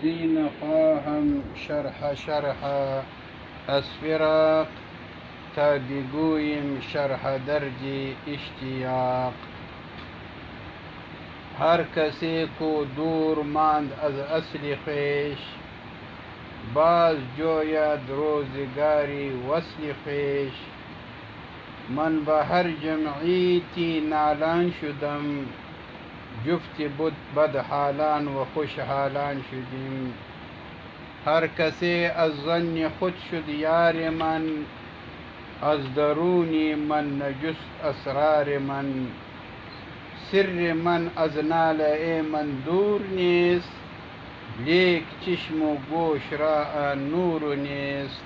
زين خواهم شرح اسفراق تا بگویم شرح درج اشتیاق. هر کسی کو دور ماند از اصل خویش، باز جوید روزگاری وصل خویش. من به هر جمعیتی نالان شدم، جفت بود بد حالان و خوش حالان شدیم. هر کسی از ظن خود شد یار من، از درونی من نجست اسرار من. سر من از ناله من دور نیست، لیک چشم و گوش را نور نیست.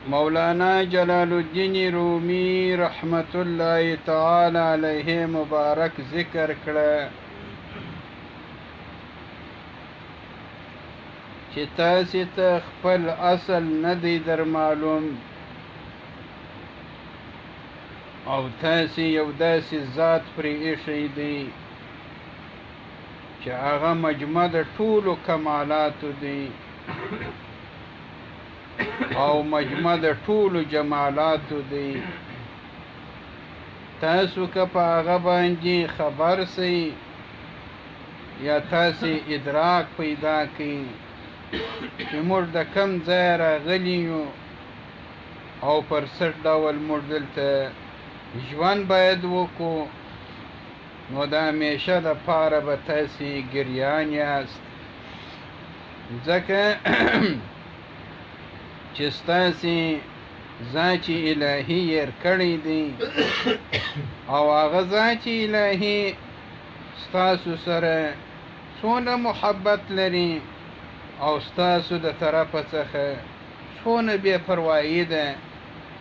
مولانا جلال الدین رومی رحمت الله تعالی علیه مبارک ذکر کړه چې تاسې ته خپل اصل نه دی در معلوم، او تاسې یو داسې ذات پرې ایښی دی چې هغه مجمع د ټولو کمالاتو دی او مجمع د ټولو جمالاتو دی. تاسو که په هغه باندې خبر سئ یا تاسې ادراک پیدا کړئ چې موږ د کم ځای راغلي یو او پر څه ډول موږ دلته ژوند باید وکړو، نو د همیشه دپاره به تاسې ګریان یاست، ځکه چې ستاسې ذات الهي هېر کړی دی او هغه ذات الهي ستاسو سره څونه محبت لري او ستاسو د طرفه څخه څونه بې پروایي ده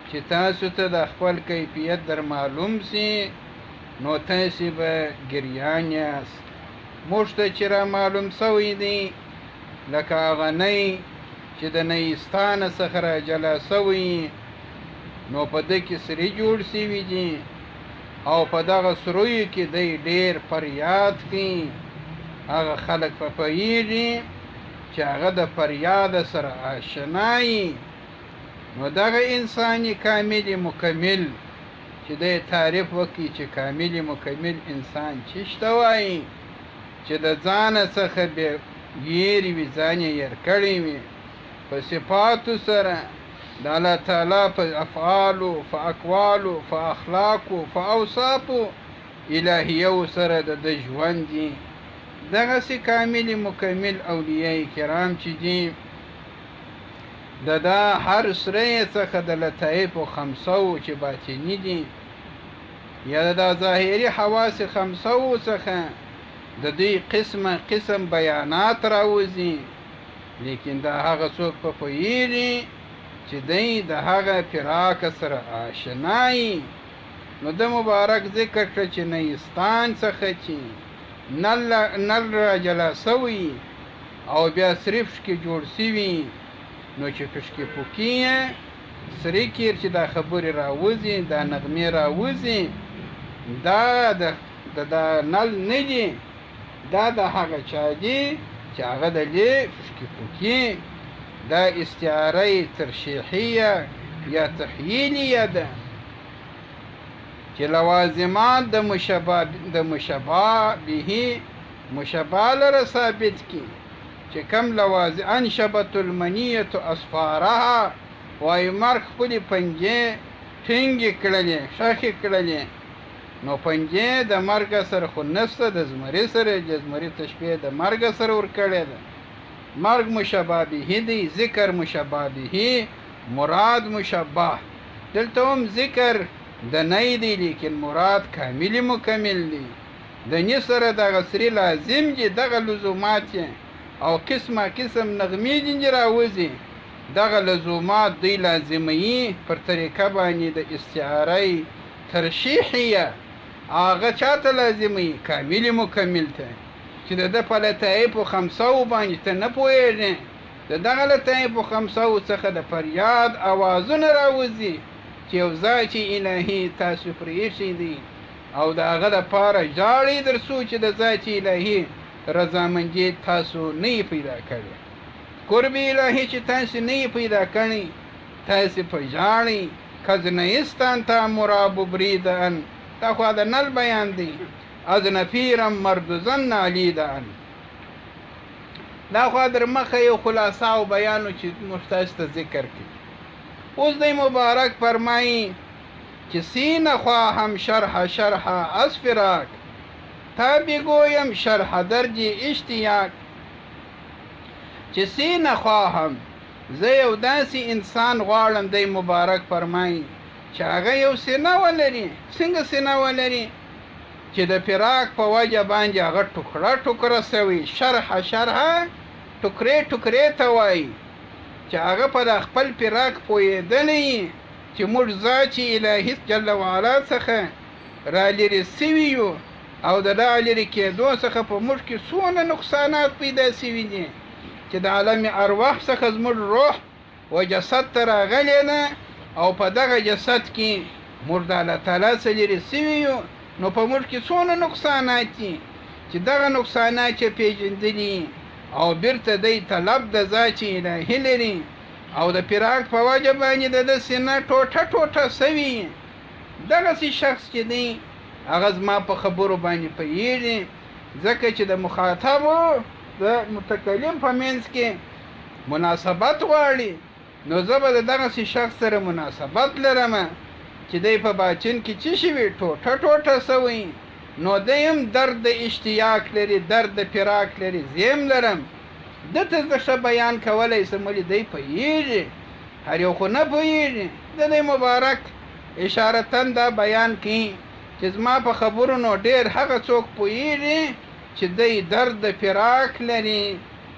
چې تاسو ته د خپل کیفیت در معلوم سي، نو تاسې به ګریان یاست. موږ ته چې را معلوم سوی دی لکه هغه نی چې د نیستانه څخه را جلا سوی، نو په ده کې سرې جوړ سوي دي او په دغه سرویو کې دی ډېر فریاد کوي. هغه خلک په پوهېږي چې هغه د فریاد سره آشنایي، نو دغه انسان کامل مکمل چې دی تعریف وکړي چې کامل مکمل انسان چېشته وایي، چې د ځانه څخه بې یېرې وي، ځان یې هېر کړی وي په صفاتو سره د الله تعالی په افعالو، په اقوالو، په اخلاقو، په اوصافو الهیو سره د ده ژوند دي. دغسې کامل مکمل اولیاء کرام چې دي د دا هر سره څخه د لطایفو خمسو چې باطني دي یا د دا ظاهري حواس خمسو څخه د دوی قسمه قسم بیانات راوځي، لیکن دا هغه څوک په پوهېږي چې دی د هغه فراق سره آشنایي. نو د مبارک ذکر کړه چې نیستان څخه چې نل را جلا سوي او بیا صرف شکې جوړ سوي، نو چې پشکې پوکي یې سرې کیر چې دا خبرې راوځي، دا نغمې راوځي، دا د نل نه دي، دا د هغه چا دي چې هغه د دې پشکې پوکي. دا استعاره ترشیحیه یا تحییلیه ده چې لوازمات د مشبه به مشبه لره ثابت کی، چې کم لوازم انشبت المنیة اصفارها، وایي مرګ خپلې پنجې ټینګې کړلې، ښخې کړلې، نو پنجې د مرګ سره خو نسته، د زمري سره د زمري تشبیه د مرګ سره ورکړې ده. مرګ مشبه به دی، ذکر مشبه به، مراد مشبه. دلته هم ذکر د نی دی لیکن مراد کامل مکمل دی. د نی سره دغه سرې لازم دي، دغه لزومات او قسمه قسم نغمې دي راوځي، دغه لزومات دوی لازموي پر طریقه باندې د استعاره ترشیحیه. هغه چاته لازموي؟ کامل مکمل ته، چې د ده په لطایفو خمسو باندې ته نه پوهېږې، د دغه لطایفو خمسو څخه د فریاد اوازونه راوځي چې یو ذات الهي تاسو پرې ایښی دی او د هغه دپاره ژاړئ تر څو چې د ذات الهي رضامندي تاسو نه یې پیدا کړې قرب الهي چې تاسو نه یې پیدا کړی تاسو په ژاړئ کز نیستان تا مراب بریدن دا خو د نل بیان دی از نفیرم مردزن علیدن دا خو در مخه یو خلاصه او بیانو چې مفتاش ته ذکر کړي اوس د مبارک فرمایي چې سینه خواهم شرح از فراق تا بگویم شرح درج اشتیاق چې سینه خواهم زه یو داسې انسان غواړم دی مبارک فرمایي چې هغه یو سینه ولري څنګه سینه ولري چې د فراق په وجه باندې هغه ټوکړه ټوکړه سوي شرح ټوکرې ته وایي چې هغه په خپل فراق پوهېدلی چې موږ ذات الهي جل وعلا څخه را لرې سوي یو او د دا لرې کېدو څخه په موږ کې څونه نقصانات پیدا سوي دي چې د عالم ارواح څخه زموږ روح و جسد ته راغلی ده او په دغه جسد کې موږ د الله تعالی څخه لرې سوي یو نو په موږ کې څونه نقصانات دي چې دغه نقصانات چې پېژندلي او بیرته دی طلب د ذات الهي لري او د فراق په وجه باندې د سینه ټوټه سوي دغسې شخص چې دی هغه زما په خبرو باندې پوهېږي ځکه چې د مخاطبو د متکلم په منځ کې مناسبت غواړي نو زه به د دغسې شخص سره مناسبت لرم چې دی په باطن کې څه شوي ټوټه سوی نو دی هم درد د اشتیاق لري درد د فراق لري زه هم لرم دته زه ښه بیان کولی سم ولې دی پوهېږي هر یو خو نه پوهېږي د دی مبارک اشارتن دا بیان کوي چې زما په خبرو نو ډېر هغه څوک پوهېږي چې دی درد د فراق لري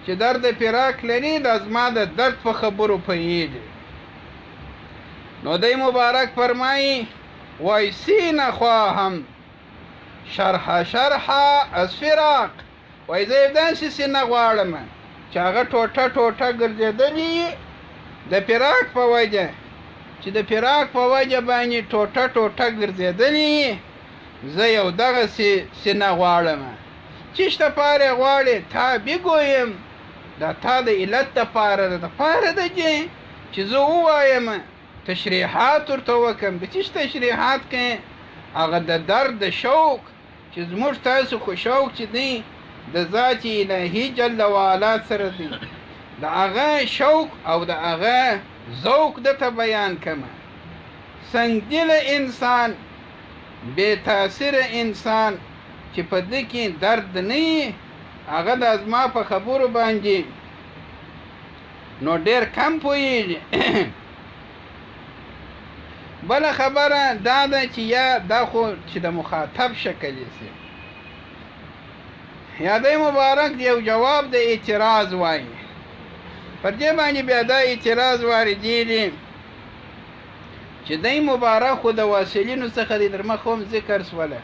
چې درد د فراق لري دا زما د درد په خبرو پوهېږي نو دی مبارک فرمایي وای سینه خواهم شرح از فراق وای زه داسې سینه غواړم چې هغه ټوټه ګرځېدلي د فراق په وجه چې د فراق په وجه باندې ټوټه ګرځېدلي زه یو دغسې سینه غواړم چې دپاره غواړې تا بګویم دا تا د علت دپاره ده دپاره ده چې زه ووایم تشریحات ورته وکړم د څه تشریحات کوي هغه د درد د شوق چې زموږ تاسو خو شوق چې دی د ذات الهي جل وعلا سره دی د هغه شوق او د هغه ذوق درته بیان کړم سنګدل انسان بې تاثیره انسان چې په دې کې درد نه وي هغه د زما په خبرو باندې نو ډېر کم پوهېږي بله خبره دا ده چې یا دا خو چې د مخاطب شکل یې یا دی مبارک یو جواب د اعتراض وایي پر دې باندې بیا دا اعتراض واردېږي چې دی مبارک خو د واصلینو څخه دی در مخ هم ذکر سوله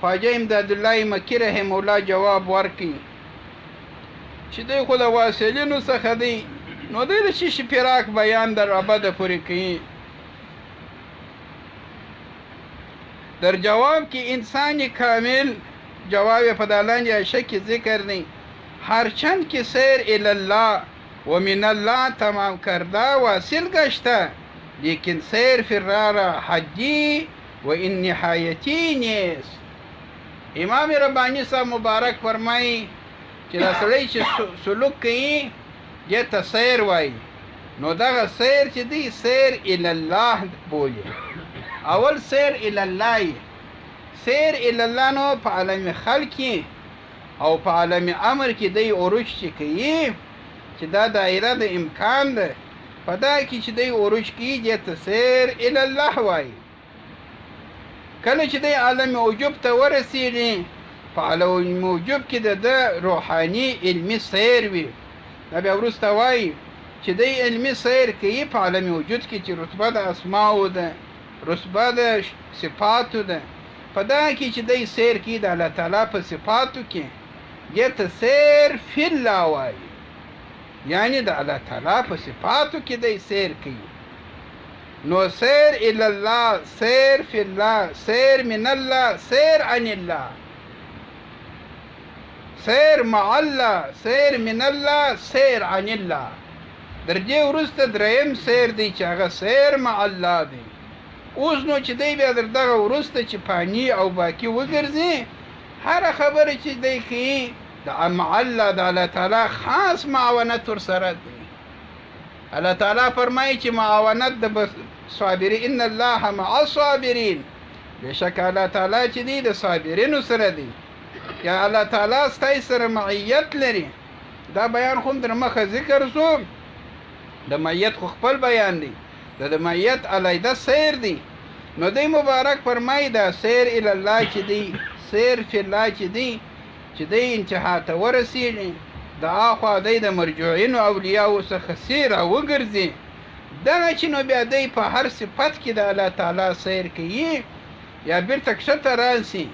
خواجه امداد الله مکی رحمه الله جواب ورکړي چې دی خو د واصلینو څخه دی نو دی د شیشې فراق بیان در ابده پورې کوي در جواب کې انسان کامل جواب په دالان یا شک ذکر نہیں هرچند که سیر الله و من الله تمام کرده واصل گشته لیکن سیر فرار حجی و این نهایتی نیست امام ربانی صاحب مبارک فرمایي چې دا سړی چې سلوک کوي دې ته سیر وایي نو دغه سیر چې دی سیر الله بولي اول سیر الله سیر الله نو په عالم خلق او په عالم امر کې دی عروج چې کوي چې دا دایره د امکان ده په دا کې چې دی عروج کیږي ته سیر الله وایي کله چې دی عالم وجوب ته ورسیږي په عالم وجوب کې د روحاني علمي سیر وي دا بیا وروسته وایي چې دی علمي سیر کوي په عالم وجود کې چې رتبه د اسماء ده رتبه د صفاتو ده په دا کې چې دی سیر کوي د الله تعالی په صفاتو کې دې ته سیر فی الله وایي یعنی د الله تعالی په صفاتو کې دی سیر کوي نو سیر الی الله، سیر فی الله، سیر من الله، سیر عن الله، سیر مع الله، سیر من الله، سیر عن الله. در دې وروسته دریم سیر دی چې هغه سیر مع الله دی. اوس نو چې دی بیا در دغه وروسته چې فانی او باقي وګرځي، هره خبره چې دی کوي د مع الله د الله تعالی خاص معاونت ورسره دی. الله تعالی فرمایي چې معاونت د صابرین، ان الله مع الصابرین، بېشکه الله تعالی چې دی د صابرینو سره دی. یا الله تعالی ستاسو سره معیت لري. دا بیان خو در مخه ذکر شو، د معیت خو خپل بیان دی، د معیت علیده سیر دی. نو دی مبارک فرمایي دا سیر الی الله چې دی، سیر فی الله چې دی، چې دی انتها ته ورسېږي، د اخوا دی د مرجوعینو اولیاو څخه سیر وګرځي. دغه چې نو بیا دی په هر صفت کې د الله تعالی سیر کوي، یا بیرته کښته راسي،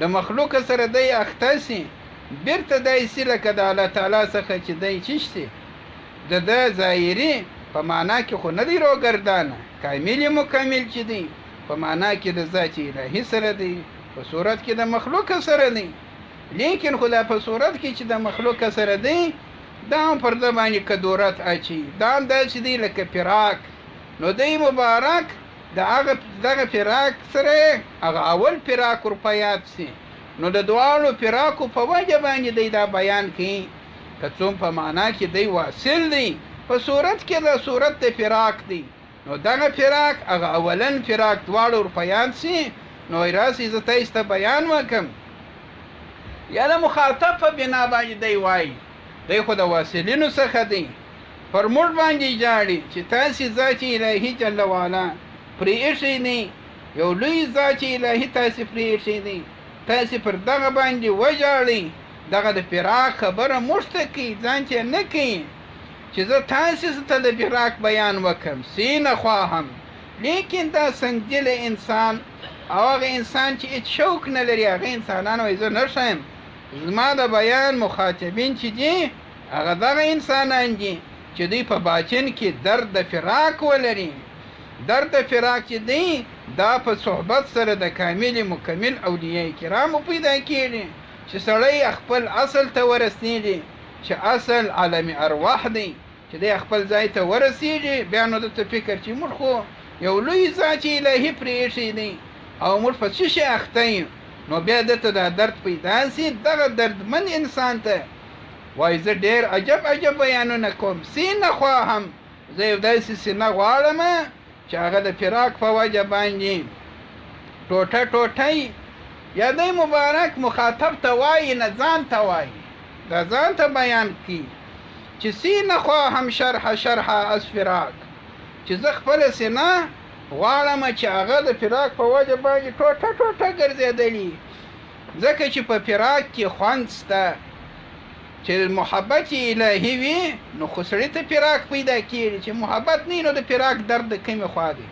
د مخلوق سره دی اخته سي، بیرته داسې لکه د الله تعالی څخه چې دی چشتي د ده ظاهري په معنا کې خو نه دی روګردانه، کامل مکمل چې دی په معنا کې د ذات الهي سره دی، په صورت کې د مخلوق سره دی. لیکن خدا په صورت کې چې د مخلوق سره دی، دا هم پر ده باندې کدورت اچي، دا هم داسې دی لکه فراق. نو دی مبارک دغه فراق سره هغه اول فراق ورپه یاد سي. نو د دواړو فراقو په وجه باندې دی دا بیان کوي، که څوم په معنا کې دی واصل دی، په صورت کې د صورت د فراق دی. نو دغه فراق هغه اولن فراق دواړو ورپه یاد سي. نو راسي زه تاسو ته بیان وکم، یا د مخاطب په بنا باندې دی وایي، دی خو د واصلینو څخه دی، پر موږ باندې جاړي چې تاسې ذات الهي جل وعلا پرې ایښی دی، یو لوی ذات الهي تاسې پرې ایښی دی، تاسې پر دغه باندې وژاړئ. دغه د فراق خبره موږ ته کوي، ځان ته نه کوي چې زه تاسې ته د فراق بیان وکړم. سینه خواهم، لیکن دا سنګدل انسان او هغه انسان چې هېڅ شوق نه لري، هغه انسانان وایي زه نه ښیم. زما د بیان مخاطبین چې دي هغه دغه انسانان دي چې دوی په باطن کې درد د فراق ولري. درد د فراق چې دی دا په صحبت سره د کامل مکمل اولیاء کرامو پیدا کېږي، چې سړی خپل اصل ته ورسېږي، چې اصل عالم ارواح دی، چې دی خپل ځای ته ورسېږي. بیا نو دته فکر چې موږ خو یو لوی ذات الهي پرې ایښی دی او موږ په څه شي اخته یو. نو بیا دته دا درد پیدا سي. دغه دردمن انسان ته وایي زه ډېر عجب بیانونه کوم. سینه خواهم، زه یو داسې سینه غواړم چې هغه د فراق په وجه باندې ټوټه یا دی مبارک مخاطب ته وایي، نه ځان ته وایي، دا ځان ته بیان کړي چې سینه خواهم شرح از فراق، چې زه خپله سینه غواړم چې هغه د فراق په وجه باندې ټوټه ګرځېدلي. ځکه چې په فراق کې خوند شته، چې محبت الهي وي نو خو سړي ته فراق پیدا کېږي. چې محبت نه نو د فراق درد د کومې خوا دی؟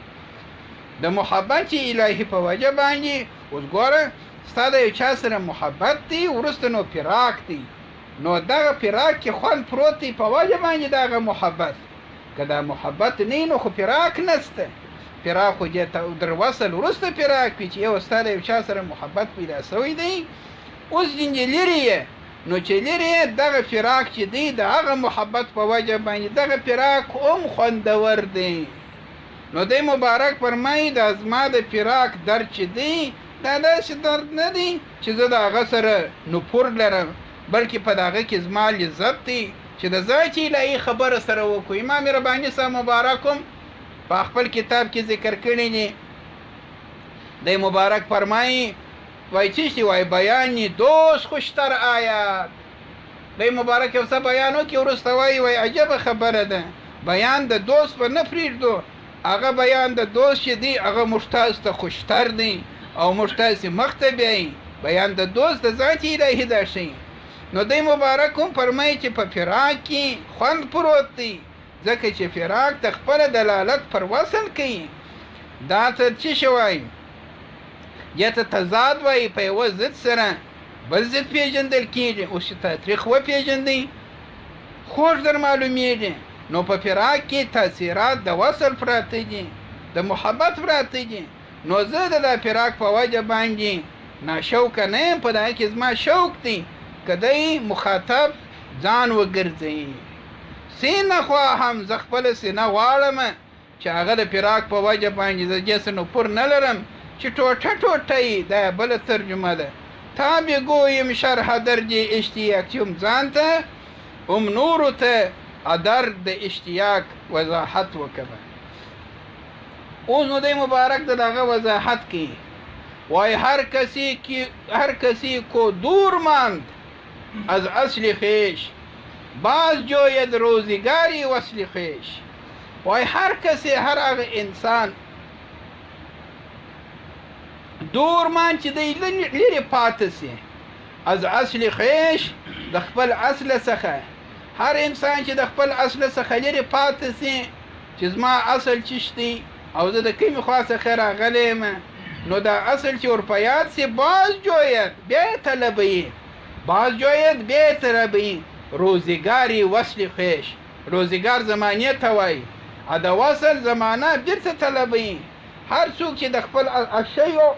د محبت الهي په وجه باندې. اوس ګوره ستا د یو چا سره محبت دی، وروسته نو فراق دی، نو دغه فراق کې خوند پروت دی په وجه باندې دغه محبت. که دا محبت نه نو خو فراق نسته. فراق خو در وصل وروسته فراق وي، چې یو ستا د یو چا سره محبت پیدا سوی دی، اوس دینجې لرې یې، نو چې لرې یې دغه فراق چې دی د هغه محبت په وجه باندې دغه فراق هم خوندور دی. نو دی مبارک فرمایي دا زما د فراق درد چې دی دا داسې درد نه دی چې زه د هغه سره نفور لرم، بلکې په دغه کې زما لذت دی چې د ذات الهي خبره سره وکړو. امام رباني صاحب مبارک هم په خپل کتاب کې ذکر کړی دی. دی مبارک فرمایي وای چې شي وای بیان دوست خوشتر آیات. دی مبارک یو څه بیان وکړي وروسته وای عجبه خبره ده، بیان د دوست به نه پرېږدو، هغه بیان د دوست چې دی هغه موږ تاسو ته خوشتر دی او موږ تاسې مخ ته بیایي. بیان د دوست د ذات الهي دا شي. نو دی مبارک هم فرمایي چې په فراق کې خوند پروت دی، ځکه چې فراق ته خپله دلالت پر وصل کوي. دا ته څه شی وایي؟ یا ته تضاد وایي، په یوه ضد سره بل ضد پېژندل کېږي. اوس چې تاریخ وپېژندئ خوږ در معلومېږي. نو په فراق کې تاثیرات د وصل پراته دي، د محبت پراته دي. نو زه د فراق په وجه باندې ناشوکه نه یم، په دغه کې زما شوق دی که دی مخاطب ځان وګرځوي. سینه خواهم، زه خپله سینه غواړم چې هغه د فراق په وجه باندې زه جسم نفور نه لرم چې ټوټه ټوټه یي. دا بله ترجمه ده. تا بگویم شرح درد اشتیاقیم ځان ته، نورو ته درد د اشتیاق وضاحت وکړه. اوس نو دی مبارک د دغه وضاحت کی وای هر کسی کو دور ماند از اصل خویش، باز جوید روزگاری وصل خویش. وای هر کسی، هر هغه انسان دور مان چې دی لرې پاتې سي از اصل خویش، د خپل اصل څخه. هر انسان چې د خپل اصل څخه لرې پاتې سي چې زما اصل چیش دی او زه د کومې خوا څخه راغلی یم، نو دا اصل چې ور په یاد سي باز جوید بیا یې طلبوي، باز جوید بیا یې طلبوي. روزګاري وصل خویش، روزګار زمانې ته وایي، د وصل زمانه بیرته طلبوي. هر څوک چې د خپل اشیو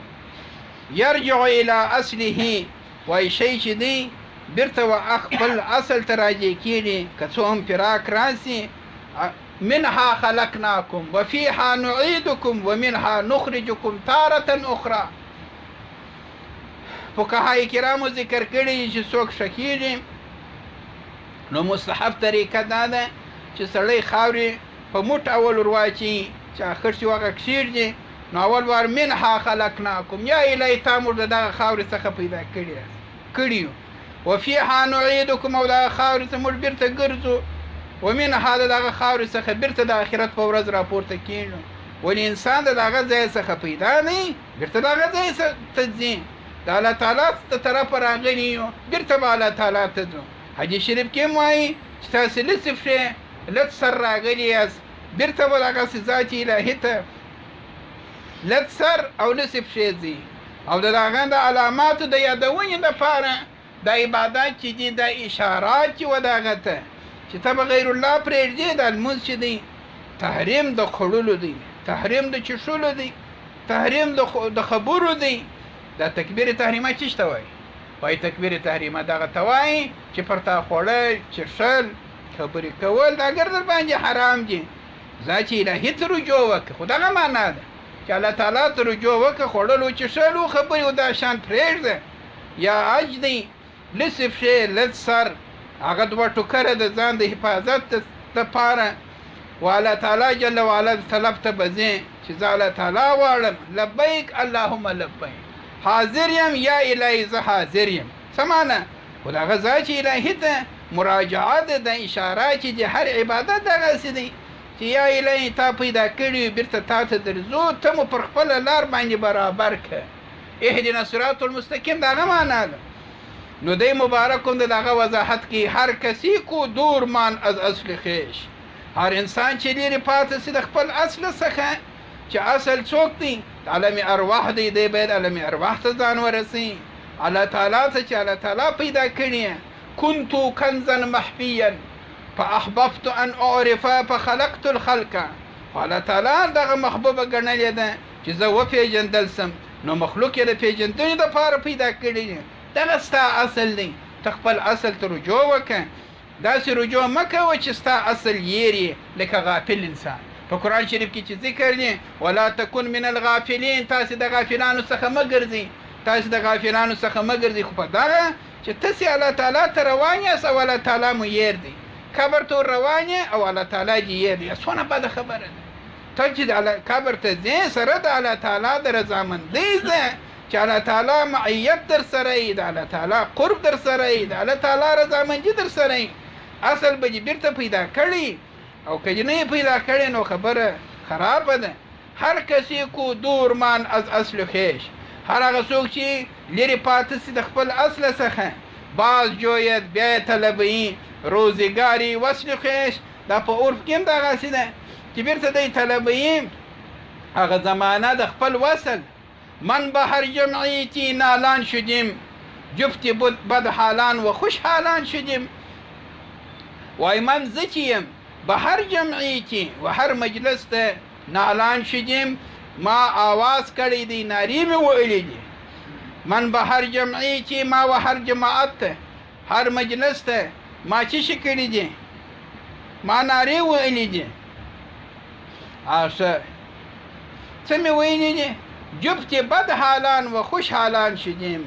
یرجع الى اصله، وایي شی چې دی بیرته و خپل اصل ته راجع کېږي. که څو هم فراق راسي، منها خلقناکم وفیها نعیدکم ومنها نخرجکم تارة اخرى. فقهای کرامو ذکر کړي چې څوک شکیږي نو مستحب طریقه دا ده چې سړی خاورې په موټ اول ورواچي چې اخر چې وغه کښېږدي، نو اول وار منها خلقناکم، یا الهی تا موږ د دغه خاورې څخه پیدا کړي وفیها نعیدکم، او دغه خاورې ته موږ بیرته ګرځو، ومنها د دغه خاورې څخه بیرته د آخرت په ورځ راپورته کېږو. ولې انسان د دغه ځای څخه پیدا نه بیرته دغه ځای ته ځي، د الله تعالی د طرفه راغلي یو، بیرته به الله تعالی ته ځو. حدیث شریف کې هم وایي چې تاسې لڅ پښې لڅ سر راغلي یاست، بیرته به دغسې ذات الهي ته لڅ سر او لڅ پښې ځي. او د هغه د علاماتو د یادونې دپاره دا عبادات چې دي، دا اشارات چې و دغه ته چې ته به غیر الله پرېږدې، دا لمونځ چې دی تحریم د خوړلو دی، تحریم د چښلو دی، تحریم د خبرو دی. دا تکبیر تحریمه چیش ته وایي؟ وایي تکبیر تحریمه دغه ته وایي چې پر تا خوړل، چښل، خبرې کول دا ګر در باندې حرام دي. ذات الهي ته رجوع وکړه، خو دغه معنا ده چې الله تعالی ته رجوع وکړه، خوړل و چښل و خبرې و دا شان پرېږده. یا عج دی، لڅ پښې لڅ سر، هغه دوه ټوکره د ځان د حفاظت دپاره و الله تعالی جل وعلا طلب ته به ځې چې زه الله تعالی غواړم، لبیک اللهم لبیک، حاضر یم یا الهی زه حاضر یم. څه معنا؟ خو دغه ځای چې الهي ته مراجعه ده، د اشاره چې د هر عبادت دغسې دی چې یا الهي تا پیدا کړي، بیرته تا ته درځو، ته مو پر خپله لار باندې برابر کړه، اهدنا الصراط المستقیم، دغه معنا ده. نو دی مبارک هم د دغه وضاحت کې هر کسی کو دور مان از اصل خویش، هر انسان چې لرې پاتې سي د خپل اصل څخه چې اصل څوک دی؟ عالم ارواح دی، دی باید عالم ارواح ته ځان ورسي، الله تعالی ته چې الله تعالی پیدا کړي. کنتو کنزا محفیا فاحببت ان اعرف فخلقت الخلق، الله تعالی دغه محبوبه ګڼلې ده چې زه وپېژندل سم، نو مخلوق یې د پېژندنې دپاره پیدا کړي. دغه ستا اصل دی، ته خپل اصل ته رجوع وکړه. داسې رجوع مه کوه چې ستا اصل یېرې لکه غافل انسان. په قرآن شریف کې چې ذکر دی ولا تکن من الغافلین، تاسې د غافلانو څخه مه ګرځئ، تاسې د غافلانو څخه مه ګرځئ. خو په دغه چې تاسې الله تعالی ته روان یاست او الله تعالی مو یېر دی، قبر ته روان یې او الله تعالی دې یېر دی، څونه بده خبره ده. ته چې د قبر ته ځې سره د الله تعالی د رضامندۍ ځه، چې الله تعالی معیت در سره یي، د الله تعالی قرب در سره یي، د الله تعالی رضامندي در سره یي. اصل به دې بیرته پیدا کړي، او که نه یې پیدا کړي نو خبره خرابه ده. هر کسی کو دور مان از اصل خویش، هر هغه څوک چې لرې پاتې سي د خپل اصل څخه، باز جوید بیا یې طلبوي. روزګاري وصل خویش، دا په عرف کې هم دغسې ده چې بیرته دی طلبوي هغه زمانه د خپل وصل. من به هر جمعیتی نالان شدیم، جفت بد حالان و خوش حالان شدیم. وای من زه چې یم به هر جمعیتی و هر مجلس ته نالان شدیم ما آواز کړی دی ناری مې ویلې دي من به هر جمعي چې ما و هر جماعت ته هر مجلس ته ما چې شي کړي دي ما ناری ویلې دي څه مې ویلې دي جفت بد حالان و خوش حالان شدیم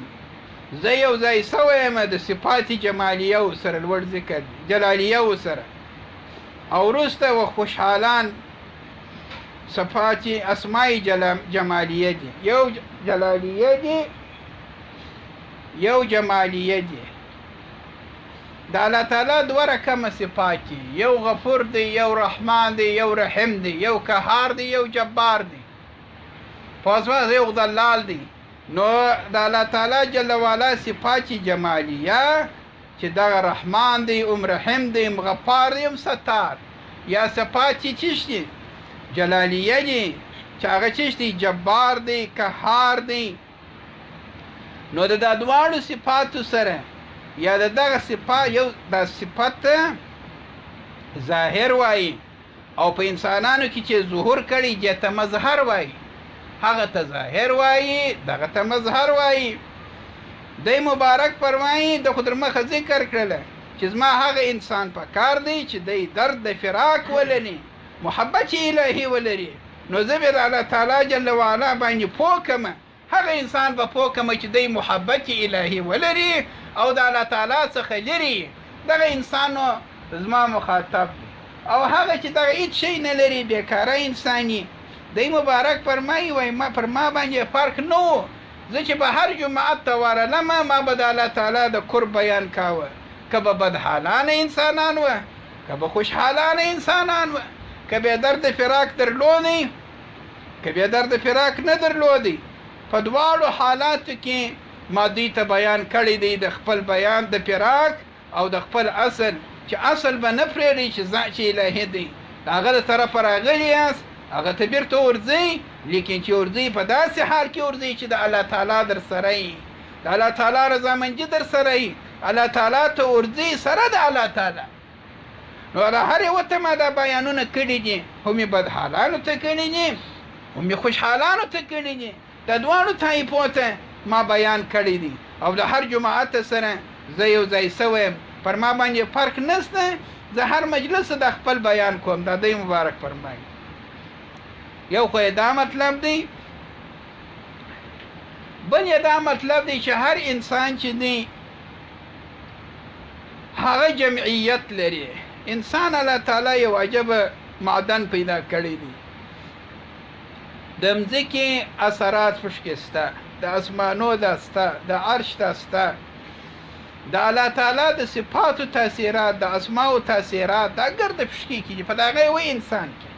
زه یو ځای سوی یم د صفات جمالیه و سره لوړ ذکر جلالیه و سره او وروسته و خوشحالان صفات اسماء جمالیه دي یو جلالیه دي یو جمالیه دي د الله تعالی دوه رقمه صفات دي یو غفور دی یو رحمان دی یو رحیم دی یو قهار دی یو جبار دی پاسواز یو دلال دی نو د الله تعالی جل وعلا صفات جمالیه چې دغه رحمان دی رحیم دی غفار دی ستار یا صفات چیش دی جلالیه دی چې هغه چیش دی جبار دی قهار دی نو د دواړو صفاتو سره یا دغه صفات یو د صفت ظاهر وای او په انسانانو کې چې ظهور کړي چې ته مظهر وای هغه ته ظاهر وای دغه ته مظهر وای د مبارک فرمایي د خدای مخه ذکر کړل چې زما هغه انسان په کار دی چې د درد د فراق ولني محبت الهي ولري نو زه به الله تعالی جل وعلا باندې پوکم هغه انسان به پوکم چې د محبت الهي ولري او د الله تعالی څخه لري دغه انسان زما مخاطب او هغه چې دغه هیڅ شی نه لري بیکاره انساني د مبارک فرمایي وای ما پر ما باندې فرق نو زه چې به هر جمعات ته ورلم ما به د الله تعالی د قرب بیان کاوه که به بدحالانه انسانان و که به خوشحالانه انسانان و که به درد فراق درلودی که به درد فراق نه درلودی په دواړو حالاتو کې ما دوی ته بیان کړی دی د خپل بیان د فراق او د خپل اصل چې اصل به نه پرېږدي چې ذات الهي دی د هغه د طرفه راغلي یاست هغه ته بیرته ورځئ لیکن چې ورځئ په داسې حال کې ورځئ چې د الله تعالی در سره یي د الله تعالی رضامندي در سره یي الله تعالی ته ورځئ سره د الله تعالی نو هر یوه ته ما دا بیانونه کړي دي هم یې بدحالانو ته کړي دي هم یې خوشحالانو ته کړي دي د دواړو طایفو ته ما بیان کړی دي او د هر جماعت سره زه یو ځای سوی یم پر ما باندې فرق نشته زه هر مجلس د خپل بیان کوم دا دی مبارک فرمایي یو خو دا مطلب دی بل یې دا مطلب دی چې هر انسان چې دی هغه جمعیت لري انسان الله تعالی یو عجب معدن پیدا کړی دی د مځکې اثرات پشکې سته د اسمانو ده سته د عرش ده سته د الله تعالی د صفاتو تاثیرات د اسماو تاثیرات دا ګرد پشکې کېږي په دغه یو انسان کې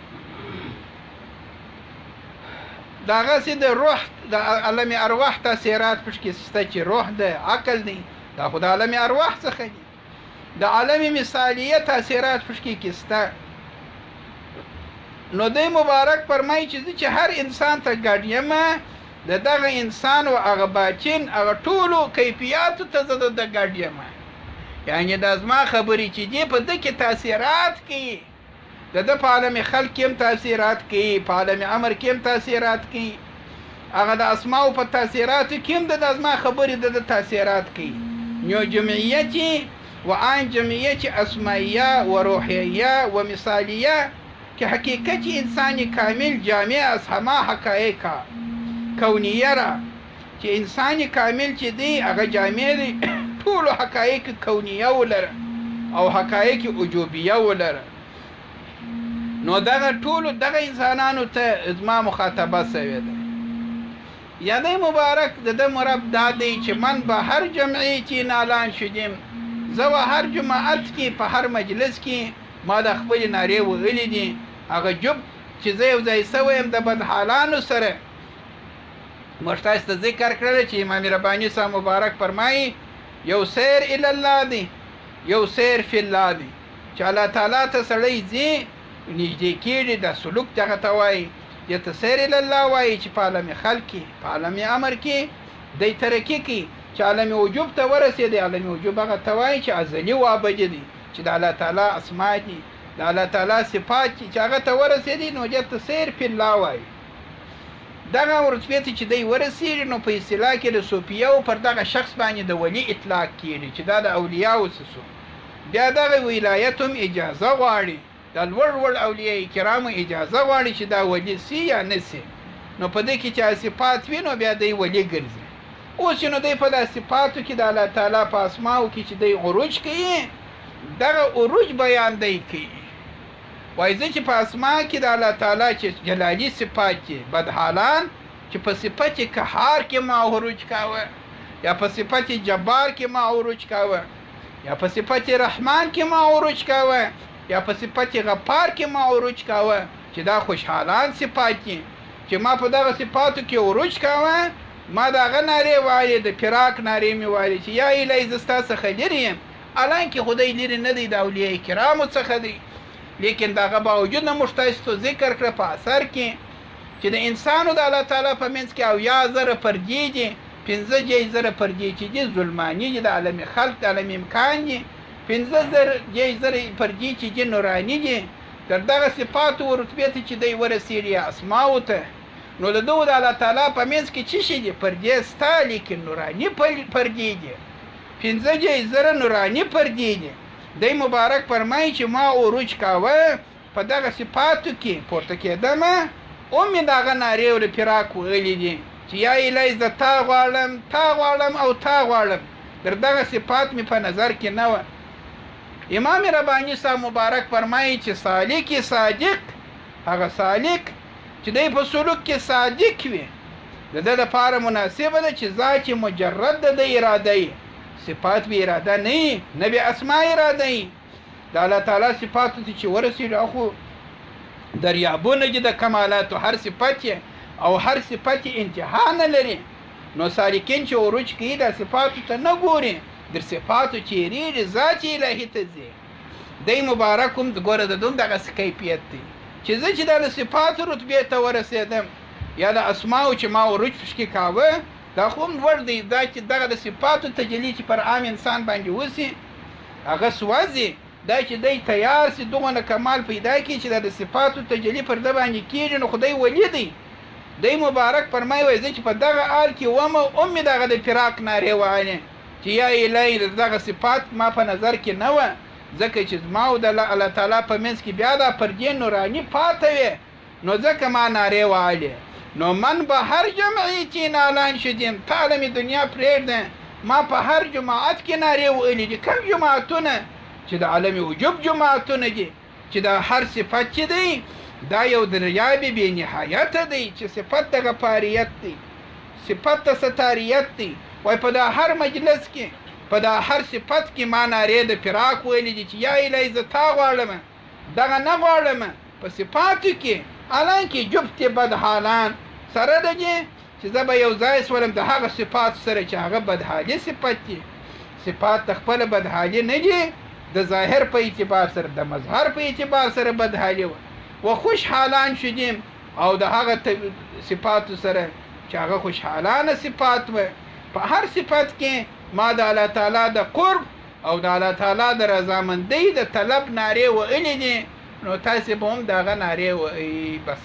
دغسې د روح د عالم ارواح تاثیرات پشکې سته چې روح د عقل دی دا خو د عالم ارواح څخه دي د عالم مثالیه تاثیرات پشکې کې سته نو دی مبارک فرمایي چې هر انسان ته ګډ یم د دغه انسان او هغه باچین هغه ټولو کیفیاتو ته زه د ګډ یم یعنې دا زما خبرې چې دي په ده کې تاثیرات کوي د ده په عالم خلق کې هم تاثیرات کوي په عالم امر کې هم تاثیرات کوي هغه د اسماو په تاثیراتو کې هم د زما خبرې د تاثیرات کوي نو جمعیت و آن جمعیت اسمائیه و روحیه و مثالیه که حقیقت انسانی کامل جامع از همه حقایق کونیه را چې انسانی کامل چې دی هغه جامع دی ټولو حقایق کونیه ولره او حقایق وجوبیه ولره نو دغه ټولو دغه انسانانو ته زما مخاطبه سوې ده یا دی مبارک د ده مرب دا دی چې من به هر جمعي چې نالان شدیم زه به هر جماعت کې په هر مجلس کې ما د خپلې نارې وغلي دي هغه جب چې زه یو ځای سوی یم د بدحالانو سره موږ تاسو ته ذکر کړی چې امام رباني صاحب مبارک فرمایي یو سیر الی الله دی یو سیر فی الله دی چې الله تعالی ته سړی ځي نږدې کېږي د سلوک دغه ته وایي یا ته سیر الی الله وایي چې په عالم خلق کې په عالم امر کې دی ترقي کوي چې عالم وجوب ته ورسېدی عالم وجوب هغه ته وایي چې ازلي و ابدي دی چې د الله تعالی اسما دي د الله تعالی صفات چې هغه ته ورسېدي نو جت سیر فی الله وایي. دغه رتبې ته چې دی ورسېږي نو په اصطلاح کې د صوفیو پر دغه شخص باندې د ولی اطلاق کېږي چې دا د اولیاو څه شو. بیا دغه ولایت هم اجازه غواړي، د لوړ اولیاء کرامو اجازه غواړي چې دا ولی سي یا نه سي. نو په دې کې چې صفات وي نو بیا دی ولی ګرځي. اوس نو دی په داسې صفاتو کې د الله تعالی په اسماو کې چې دی عروج کوي، دغه عروج بیان دی کوي. وایي زه چې په اسما کې د الله تعالی چې جلالي صفات کې بدحالان چې په صفت قهار کې ما عروج کاوه، یا په صفت جبار کې ما عروج کاوه، یا په صفت رحمان کې ما عروج کاوه، یا په صفت غفار کې ما عروج کاوه، چې دا خوشحالان صفات دي. چې ما په دغه صفاتو کې عروج کاوه، ما دغه نارې وایي، د فراق نارې مې وایي چې یا الهی زه ستا څخه لرې یم. حالانکه خدای لرې نه دی، د اولیاء کرامو څخه دی. لیکن دغه باوجود نه موږ تاسو ته ذکر کړه په اثر کې چې د انسانو د الله تعالی په منځ کې 70,000 پردې دي، 15,000 پردې چې دي ظلماني دي، د عالم خلق د عالم امکان دي، 15,000 پردې چې دي نوراني دي. تر دغه صفات او رتبې ته چې دی ورسېږي اسماو ته، نو د دوی د الله تعالی په منځ کې څه شي دي؟ پردې ستا، لیکن نوراني پردې دي، 15,000 نوراني پردې دي. دی مبارک فرمایي چې ما عروج کاوه په دغه صفاتو کې پورته کېدم، او مې دغه نارې او د فراق ویلي دي چې یا الهی زه تا غواړم او تا غواړم. در دغه صفات مې په نظر کې نه وه. امام رباني صاحب مبارک فرمایي چې سالک صادق، هغه سالک چې دی په سلوک کې صادق وي، د ده لپاره مناسبه ده چې ذات مجرد د اراده صفات به اراده نه به اسماء اراده. د الله تعالی صفاتو ته چې ورسېږي خو دریابونه دي د کمالاتو، هر صفت او هر صفت انتها نه لري. نو سالکین چې عروج کوي د صفاتو ته نه ګوري، در صفاتو چې یریږي ذات الهي ته ځي. دی مبارک هم ګوره د دوم دغسې کیفیت دی چې زه چې د صفاتو رتبې ته ورسېدم یا د اسماو چې ما عروج پشکې کاوه، دا خو هم لوړ دی. دا چې دغه د صفاتو تجلی چې پر عام انسان باندې وسي هغه سوځي، دا چې دی تیار سي دغونه کمال پیدا کړي چې د صفاتو تجلی پر ده باندې کېږي، نو خدای ولی دی. دی مبارک فرمایي وایي زه چې په دغه حال کې وم او مې دغه د فراق نارې وهلې چې یا الهی دغه صفات ما په نظر کې نه وه، ځکه چې زما او د الله تعالی په منځ کې بیا دا پردې نوراني پاته وې، نو ځکه ما نارې وهلې. نو من به هر جمعیتی نالان شدیم، تا عالم دنیا پرېږده، ما په هر جماعت کې نارې ویلې دي. کوم جماعتونه؟ چې د عالم وجوب جماعتونه دي، چې د هر صفت چې دی دا یو دریاب بې نهایته دی، چې صفت د غفاریت دی، صفت د ستاریت دی. وایي په دا هر مجلس کې، په دا هر صفت کې ما نارې د فراق ویلې دي چې یا الهی زه تا غواړم، دغه نه غواړم. په صفاتو کې حالانکه جفت بدحالان سره دي چې زه به یو ځای سولم د هغه صفات سره چې هغه بدحالي صفت دي. صفات د خپل بدحالي نه دي، د ظاهر په اعتبار سره، د مظهر په اعتبار سره بدحالي و خوشحالان شدیم، او د هغه صفاتو سره چې هغه خوشحالانه صفات و. په هر صفت کې ما د الله تعالی د قرب او د الله تعالی د رضامندۍ د طلب نارې ویلې دي، نو تاسې به هم دغه نارې وایي. بس